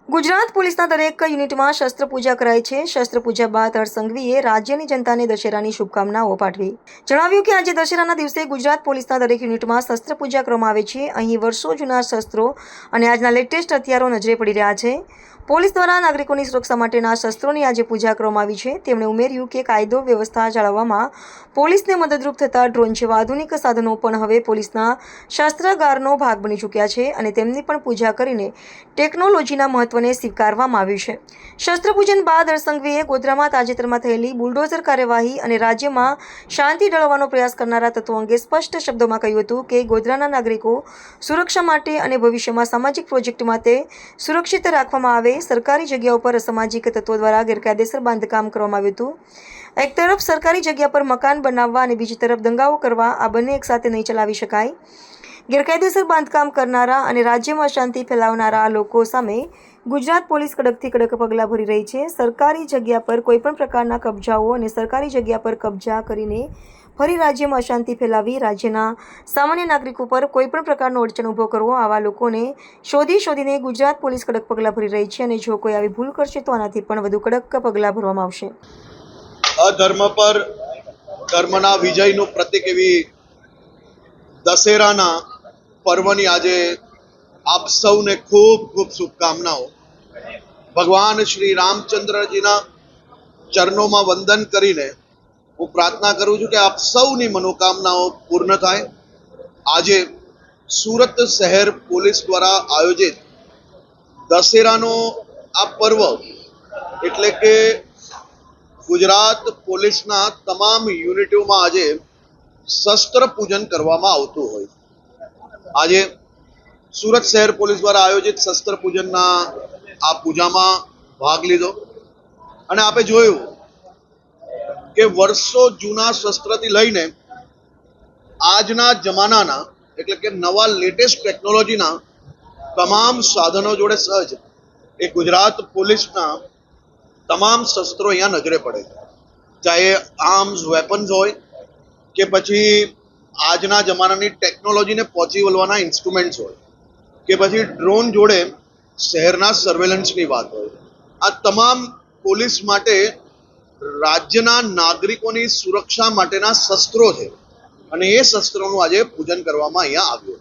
ગુજરાત પોલીસના દરેક યુનિટમાં શસ્ત્ર પૂજા કરાય છે। શસ્ત્ર પૂજા બાદ હર્ષસંઘવીએ રાજ્યની જનતાને દશેરાની શુભકામનાઓ પાઠવી। જણાવ્યું કે આજે દશેરાના દિવસે ગુજરાત પોલીસના દરેક યુનિટમાં શસ્ત્ર પૂજા કરવામાં આવે છે। અહીં વર્ષો જૂના શસ્ત્રો અને આજના લેટેસ્ટ હથિયારો નજરે પડી રહ્યા છે। પોલીસ દ્વારા નાગરિકોની સુરક્ષા માટેના શસ્ત્રોની આજે પૂજા કરવામાં આવી છે। તેમણે ઉમેર્યું કે કાયદો વ્યવસ્થા જાળવવામાં પોલીસને મદદરૂપ થતા ડ્રોન જેવા આધુનિક સાધનો પણ હવે પોલીસના શસ્ત્રાગારનો ભાગ બની ચૂક્યા છે અને તેમની પણ પૂજા કરીને ટેકનોલોજીના મહત્વને સ્વીકારવામાં આવ્યું છે। શસ્ત્રપૂજન બાદ હર્ષસંઘવીએ ગોધરામાં તાજેતરમાં થયેલી બુલડોઝર કાર્યવાહી અને રાજ્યમાં શાંતિ ડળવાનો પ્રયાસ કરનારા તત્વો અંગે સ્પષ્ટ શબ્દોમાં કહ્યું હતું કે ગોધરાના નાગરિકો સુરક્ષા માટે અને ભવિષ્યમાં સામાજિક પ્રોજેક્ટ માટે સુરક્ષિત રાખવામાં આવે। સરકારી જગ્યાઓ પર અસામાજિક તત્વો દ્વારા ગેરકાયદેસર બાંધકામ કરવામાં આવ્યું હતું। એક તરફ સરકારી જગ્યા પર મકાન બનાવવા અને બીજી તરફ દંગાઓ કરવા, આ બંને એકસાથે નહીં ચલાવી શકાય। ગેરકાયદેસર બાંધકામ કરનારા અને રાજ્યમાં અશાંતિ ફેલાવનારા આ લોકો સામે ગુજરાત પોલીસ કડકથી કડક પગલાં ભરી રહી છે। સરકારી જગ્યા પર કોઈપણ પ્રકારના કબજાઓ અને સરકારી જગ્યા પર કબજા કરીને ફરી રાજ્યમાં અશાંતિ ફેલાવી રાજ્યના સામાન્ય નાગરિકો પર કોઈપણ પ્રકારનો અડચણ ઊભો કરવો, આવા લોકોને શોધીને ગુજરાત પોલીસ કડક પગલાં ભરી રહી છે અને જો કોઈ આવી ભૂલ કરશે તો આનાથી પણ વધુ કડક પગલાં ભરવામાં આવશે। અધર્મ પર ધર્મના વિજયનું પ્રતીક એવી દશેરાના પર્વની આજે આપ સૌને ખૂબ ખૂબ શુભકામનાઓ। ભગવાન શ્રી રામચંદ્રજીના ચરણોમાં વંદન કરીને હું પ્રાર્થના કરું છું કે આપ સૌની મનોકામનાઓ પૂર્ણ થાય। આજે સુરત શહેર પોલીસ દ્વારા આયોજિત દશેરાનો આ પર્વ એટલે કે ગુજરાત પોલીસના તમામ યુનિટોમાં આજે શસ્ત્ર પૂજન કરવામાં આવતું હોય। આજે સુરત શહેર પોલીસ દ્વારા આયોજિત શસ્ત્ર પૂજનના આ પૂજામાં ભાગ લીધો અને આપે જોયું કે વર્ષો જૂના શસ્ત્રથી લઈને આજના જમાનાના એટલે કે નવા લેટેસ્ટ ટેકનોલોજીના તમામ સાધનો જોડે સજ્જ એ ગુજરાત પોલીસના તમામ શસ્ત્રો અહીંયા નજરે પડે, ચાહે આર્મ્સ વેપન્સ હોય કે પછી આજના જમાનાની ટેકનોલોજીને પહોંચી વળવાના ઇન્સ્ટ્રુમેન્ટ્સ હોય કે પછી ડ્રોન જોડે શહેરના સર્વેલન્સની વાત હોય, આ તમામ પોલીસ માટે રાજ્યના નાગરિકોની સુરક્ષા માટેના શસ્ત્રો છે અને એ શસ્ત્રોનું આજે પૂજન કરવામાં અહીંયા આવ્યું।